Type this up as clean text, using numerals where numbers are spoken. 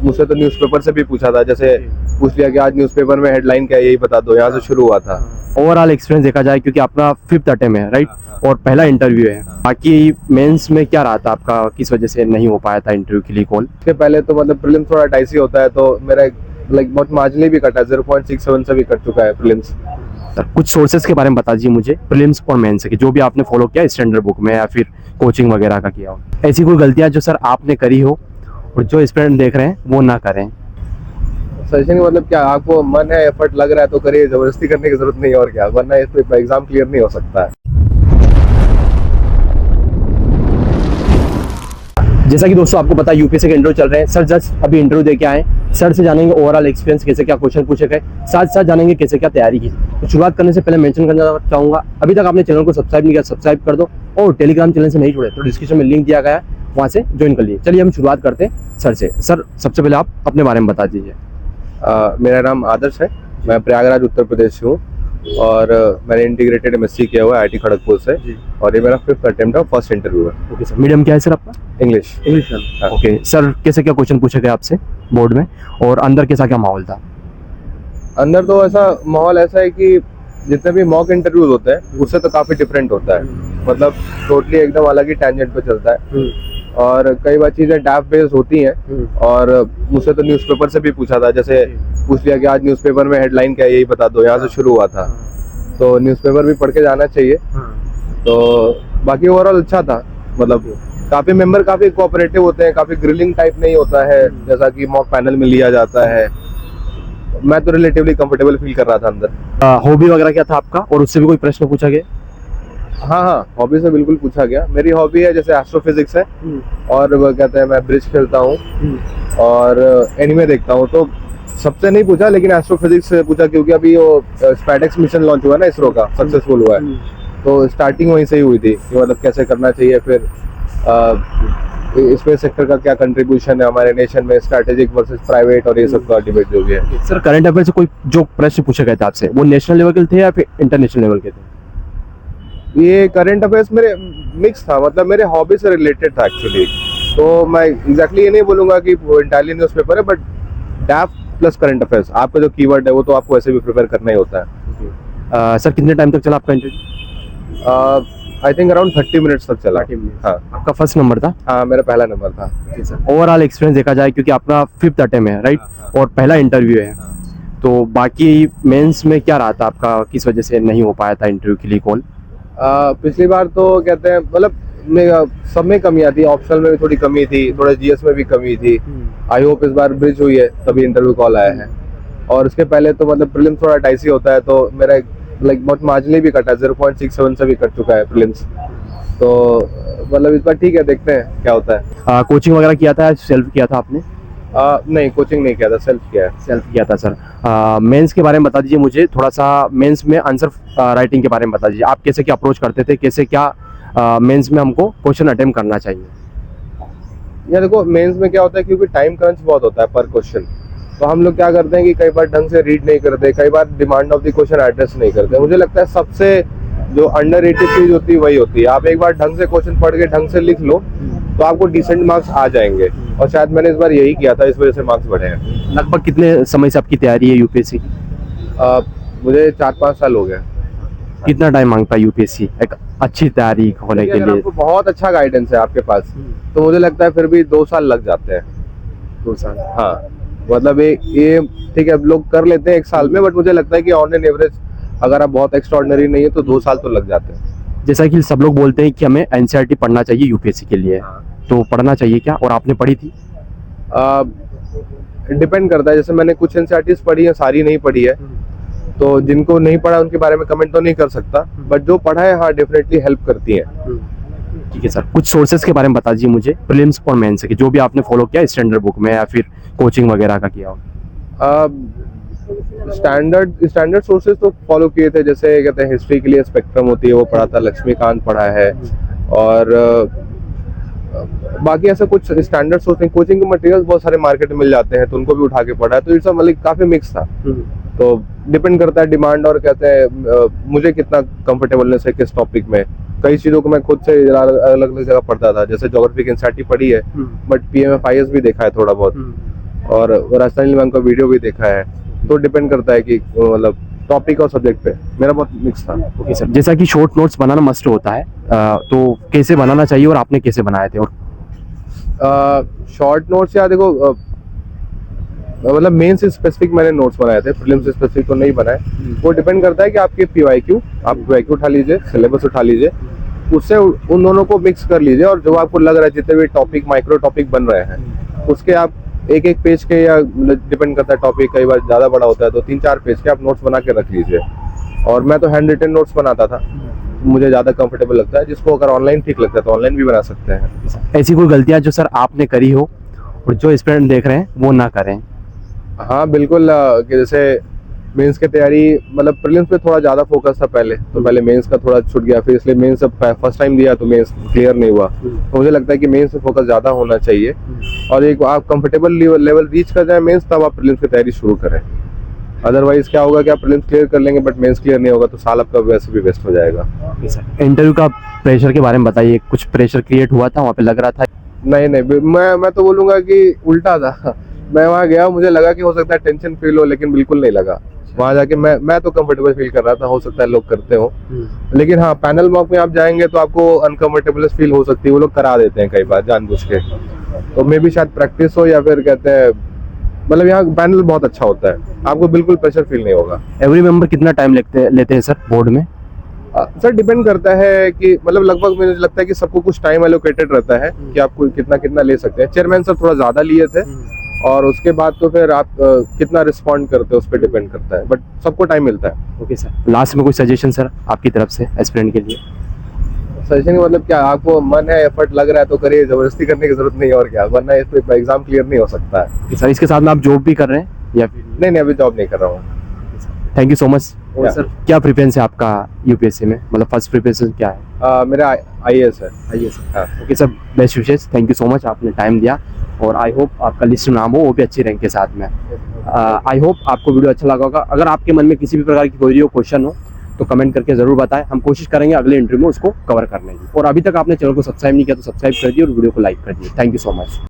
मुझसे तो न्यूज़पेपर से भी पूछा था, जैसे पूछ लिया कि आज न्यूज़पेपर में हेडलाइन क्या है यही बता दो, यहाँ से शुरू हुआ था। ओवरऑल एक्सपीरियंस देखा जाए, क्योंकि आपका 5th अटेम्प्ट है राइट, और पहला इंटरव्यू है, बाकी मेंस में क्या रहा था आपका, किस वजह से नहीं हो पाया था इंटरव्यू के लिए कॉल? इसके पहले तो मतलब प्रीलिम्स थोड़ा डाइसी होता है, तो मेरा लाइक बहुत मार्जिनली भी कटा है, 0.67 से भी कट चुका है प्रीलिम्स। सर कुछ सोर्सेज के बारे में बता दीजिए मुझे, प्रीलिम्स और मेंस के, जो भी आपने फॉलो किया स्टैंडर्ड बुक में या फिर कोचिंग वगैरह का किया हो, ऐसी कोई गलतियां जो सर आपने करी हो और जो स्टूडेंट देख रहे हैं वो ना करें। सजेशन का मतलब क्या, आपको मन है, एफर्ट लग रहा है तो करिए, जबरदस्ती करने की जरूरत नहीं है, और क्या, वरना इस पे एग्जाम क्लियर नहीं हो सकता है। जैसा कि दोस्तों आपको पता है यूपीएससी के इंटरव्यू चल रहे हैं, सर जस्ट अभी इंटरव्यू दे के आए, सर से जानेंगे ओवरऑल एक्सपीरियंस, कैसे क्या क्वेश्चन पूछे गए, साथ साथ जानेंगे कैसे क्या तैयारी की। तो शुरुआत करने से पहले मेंशन करना चाहूंगा, अभी तक आपने चैनल को सब्सक्राइब नहीं किया, सब्सक्राइब कर दो, और टेलीग्राम चैनल से नहीं जुड़े तो डिस्क्रिप्शन में लिंक दिया गया है, वहाँ से ज्वाइन कर लिए। चलिए हम शुरुआत करते हैं सर से। सर सबसे पहले आप अपने बारे में बता दीजिए। मेरा नाम आदर्श है, मैं प्रयागराज उत्तर प्रदेश से हूँ, और मैंने इंटीग्रेटेड एमएससी किया हुआ है आईटी खड़गपुर से, और ये मेरा 5th अटेम्प्ट है, फर्स्ट इंटरव्यू है। ओके सर, मीडियम क्या है सर आपका? इंग्लिश। सर ओके सर, कैसे क्या क्वेश्चन पूछे गए आपसे बोर्ड में, और अंदर कैसा क्या माहौल था? अंदर तो ऐसा माहौल ऐसा है कि जितने भी मॉक इंटरव्यूज होते हैं उससे तो काफी डिफरेंट होता है, मतलब टोटली एकदम अलग ही टेंजेंट पे चलता है, और कई बार चीजें डैफ बेस्ड होती हैं, और मुझसे तो न्यूज़पेपर से भी पूछा था, जैसे पूछ लिया कि आज न्यूज़पेपर में हेडलाइन क्या है यही बता दो, यहाँ से शुरू हुआ था, तो न्यूज़पेपर भी पढ़ के जाना चाहिए। तो बाकी ओवरऑल अच्छा था, मतलब काफी मेंबर काफी कोऑपरेटिव होते हैं, काफी ग्रिलिंग टाइप नहीं होता है जैसा कि मॉक पैनल में लिया जाता है। मैं तो रिलेटिवली कंफर्टेबल फील कर रहा था अंदर। हॉबी वगैरह क्या था आपका, और उससे भी कोई प्रश्न पूछा गया? हाँ, हॉबी से बिल्कुल पूछा गया। मेरी हॉबी है जैसे एस्ट्रोफिजिक्स है, और वो कहते हैं मैं ब्रिज खेलता हूँ और एनिमे देखता हूँ, तो सबसे नहीं पूछा, लेकिन एस्ट्रोफिजिक्स से पूछा, क्योंकि अभी वो स्पेसएक्स मिशन लॉन्च हुआ ना, इसरो का सक्सेसफुल हुआ है, तो स्टार्टिंग वहीं से ही हुई थी कि मतलब कैसे करना चाहिए, फिर स्पेस सेक्टर का क्या कंट्रीब्यूशन है हमारे नेशन में, स्ट्रैटेजिक वर्सेस प्राइवेट, और ये सब का डिबेट जो भी है। सर करंट अफेयर से कोई जो प्रश्न पूछे गए थे आपसे, वो नेशनल लेवल के थे या फिर इंटरनेशनल लेवल के थे? ये करंट अफेयर्स मेरे मिक्स था, मतलब मेरे हॉबी से रिलेटेड था एक्चुअली, तो मैं एग्जैक्टली ये नहीं बोलूंगा कि वो इंटायरली न्यूज़पेपर है, बट डैफ प्लस करंट अफेयर्स, आपका जो कीवर्ड है वो तो आपको ऐसे भी प्रिपेयर करना ही होता है। सर कितने टाइम तक चला आपका interview? I think around 30 minutes तक चला। हाँ, आपका फर्स्ट नंबर था? हाँ, मेरा पहला नंबर था। ओवरऑल एक्सपीरियंस देखा जाए, क्योंकि आपका 5th अटेम्प्ट है राइट, और पहला इंटरव्यू है, तो बाकी मेंस में क्या रहा था आपका, किस वजह से नहीं हो पाया था इंटरव्यू के लिए कॉल? पिछली बार तो कहते हैं मतलब सब में कमियां थी, ऑप्शनल में भी थोड़ी कमी थी, थोड़ा जीएस में भी कमी थी। आई होप इस बार ब्रिज हुई है तभी इंटरव्यू कॉल आया है, और इसके पहले तो मतलब प्रीलिम्स थोड़ा डाइसी होता है, तो मेरा लाइक बहुत मार्जिनली भी कटा है, 0.67 से भी कट चुका है प्रीलिम्स, तो मतलब इस बार ठीक है, देखते हैं क्या होता है। कोचिंग वगैरह किया था, सेल्फ किया था आपने? नहीं, कोचिंग नहीं किया था, सेल्फ किया है। सेल्फ किया था सर। मेंस के बारे में बता दीजिए मुझे थोड़ा सा, मेंस में आंसर राइटिंग के बारे में बता दीजिए, आप कैसे क्या अप्रोच करते थे, कैसे क्या मेंस में हमको क्वेश्चन अटेम्प्ट करना चाहिए? या देखो, मेंस में क्या होता है, क्योंकि टाइम क्रंच बहुत होता है पर क्वेश्चन, तो हम लोग क्या करते हैं कि कई बार ढंग से रीड नहीं करते, कई बार demand of the question address नहीं करते। मुझे लगता है सबसे जो अंडररेटेड चीज होती है वही होती है, आप एक बार ढंग से क्वेश्चन पढ़ के ढंग से लिख लो तो आपको डिसेंट मार्क्स आ जाएंगे, और शायद मैंने इस बार यही किया था, इस वजह से मार्क्स बढ़े हैं। लगभग कितने समय से आपकी तैयारी है यूपीएससी की? मुझे 4-5 साल हो गए। कितना टाइम मांगता है यूपीएससी एक अच्छी तैयारी होने के लिए? आपको बहुत अच्छा गाइडेंस है आपके पास, तो मुझे लगता है फिर भी 2 साल लग जाते हैं। 2 साल? हाँ, मतलब ये ठीक है, लोग कर लेते हैं 1 साल में, बट मुझे लगता है कि ऑन एन एवरेज अगर आप बहुत एक्स्ट्राऑर्डिनरी नहीं है तो 2 साल तो लग जाते हैं। जैसा कि सब लोग बोलते हैं कि हमें एनसीईआरटी पढ़ना चाहिए यूपीएससी के लिए, तो पढ़ना चाहिए क्या, और आपने पढ़ी थी? डिपेंड करता है, जैसे मैंने कुछ एनसीईआरटीज पढ़ी है, सारी नहीं पढ़ी है, तो जिनको नहीं पढ़ा उनके बारे में कमेंट तो नहीं कर सकता, बट जो पढ़ा है हाँ डेफिनेटली हेल्प करती है। ठीक है सर, कुछ सोर्सेज के बारे में बता दीजिए मुझे, प्रीलिम्स और मेंस के, जो भी आपने फॉलो किया स्टैंडर्ड बुक में या फिर कोचिंग वगैरह का किया हो। स्टैंडर्ड सोर्सेज तो फॉलो किए थे, जैसे कहते हैं हिस्ट्री के लिए स्पेक्ट्रम होती है वो पढ़ा था, लक्ष्मीकांत पढ़ा है, और बाकी ऐसा कुछ स्टैंडर्ड सोर्स नहीं। कोचिंग के मटेरियल्स बहुत सारे मार्केट में मिल जाते हैं तो उनको भी उठा के पढ़ा है, तो इट्स मतलब काफी मिक्स था। तो डिपेंड करता है डिमांड और कहते हैं मुझे कितना कंफर्टेबलनेस है किस टॉपिक में। कई चीजों को मैं खुद से अलग अलग जगह पढ़ता था, जैसे ज्योग्राफी की एनसीईआरटी पढ़ी है, बट पीएमएफआईएस भी देखा है थोड़ा बहुत, और राजस्थानी बैंक का वीडियो भी देखा है। तो डिपेंड करता है कि मतलब टॉपिक और सब्जेक्ट पे। मेरा बहुत मिक्स था। ओके सर, जैसा कि शॉर्ट नोट्स बनाना मस्ट होता है, तो कैसे बनाना चाहिए और आपने कैसे बनाए थे? और शॉर्ट नोट्स या देखो मतलब मेन से स्पेसिफिक मैंने नोट्स बनाए थे, प्रीलिम्स से स्पेसिफिक तो नहीं बनाए। वो डिपेंड करता है कि आपके पीवाईक्यू, आप पीवाईक्यू उठा लीजिए, सिलेबस उठा लीजिए, उससे उन दोनों को मिक्स कर लीजिए और जो आपको लग रहा है जितने भी टॉपिक माइक्रो टॉपिक बन रहे हैं उसके आप एक एक पेज के, या डिपेंड करता है टॉपिक कई बार ज़्यादा बड़ा होता है तो 3-4 पेज के आप नोट्स बना के रख लीजिए। और मैं तो हैंड रिटन नोट्स बनाता था, मुझे ज़्यादा कंफर्टेबल लगता है। जिसको अगर ऑनलाइन ठीक लगता है तो ऑनलाइन भी बना सकते हैं। ऐसी कोई गलतियां जो सर आपने करी हो और जो स्टूडेंट देख रहे हैं वो ना करें? हाँ बिल्कुल, कि जैसे मेंस की तैयारी, मतलब प्रीलिम्स पे थोड़ा ज़्यादा फोकस था पहले, तो पहले मेंस का थोड़ा छूट गया, फिर इसलिए मेंस अब फर्स्ट टाइम दिया तो मेंस क्लियर नहीं हुआ। तो मुझे लगता है कि मेंस पे फोकस ज़्यादा होना चाहिए और एक आप कंफर्टेबल लेवल रीच कर जाए मेंस, तब आप प्रीलिम्स की तैयारी शुरू करें। अदरवाइज क्या होगा कि आप प्रीलिम्स क्लियर कर लेंगे बट मेंस क्लियर नहीं होगा तो साल आपका वैसे भी वेस्ट हो जाएगा। इंटरव्यू का प्रेशर के बारे में बताइए, कुछ प्रेशर क्रिएट हुआ था वहाँ पे, लग रहा था? नहीं, मैं तो बोलूँगा कि उल्टा था। मैं वहाँ गया, मुझे लगा कि हो सकता है टेंशन फील हो, लेकिन बिल्कुल नहीं लगा। वहाँ जाके मैं तो कंफर्टेबल फील कर रहा था, हो सकता है लोग करते हो। लेकिन हाँ, पैनल मॉक में आप जाएंगे तो आपको अनकंफर्टेबल फील हो सकती है, वो लोग करा देते हैं कई बार जानबूझ के। तो मे भी शायद प्रैक्टिस हो या फिर कहते हैं, मतलब यहाँ पैनल बहुत अच्छा होता है, आपको बिल्कुल प्रेशर फील नहीं होगा। एवरी मेंबर कितना टाइम लेते हैं सर बोर्ड में? सर डिपेंड करता है कि मतलब लगभग मुझे लगता है कि सबको कुछ टाइम एलोकेटेड रहता है कि आप कितना कितना ले सकते हैं। चेयरमैन सर थोड़ा ज्यादा लिए थे और उसके बाद तो फिर आप कितना रिस्पॉन्ड करते हो उस पर डिपेंड करता है, बट सबको टाइम मिलता है। ओके सर, लास्ट में कोई सजेशन सर आपकी तरफ से एस्पिरेंट के लिए? सजेशन मतलब क्या, आपको मन है, एफर्ट लग रहा है तो करिए, जबरदस्ती करने की जरूरत नहीं है और क्या, वरना इस पे एग्जाम क्लियर नहीं हो सकता है। सर इसके साथ में आप जॉब भी कर रहे हैं या फिर? नहीं, अभी जॉब नहीं कर रहा हूँ। Thank you so much. Yeah. Sir क्या प्रिफरेंस है आपका यूपीएससी में, मतलब फर्स्ट प्रिपरेशन क्या है? मेरा IAS है। आइए सर। हाँ। Okay sir, best wishes, thank you so much, आपने टाइम दिया और आई होप आपका लिस्ट में नाम हो, वो भी अच्छी रैंक के साथ में। आई होप आपको वीडियो अच्छा लगा होगा। अगर आपके मन में किसी भी प्रकार की क्वेरी हो, क्वेश्चन हो तो कमेंट करके जरूर बताएं, हम कोशिश करेंगे अगले इंटरव्यू में उसको कवर करने की। और अभी तक आपने चैनल को सब्सक्राइब नहीं किया तो सब्सक्राइब कर दिए और वीडियो को लाइक कर दिए। Thank you so much.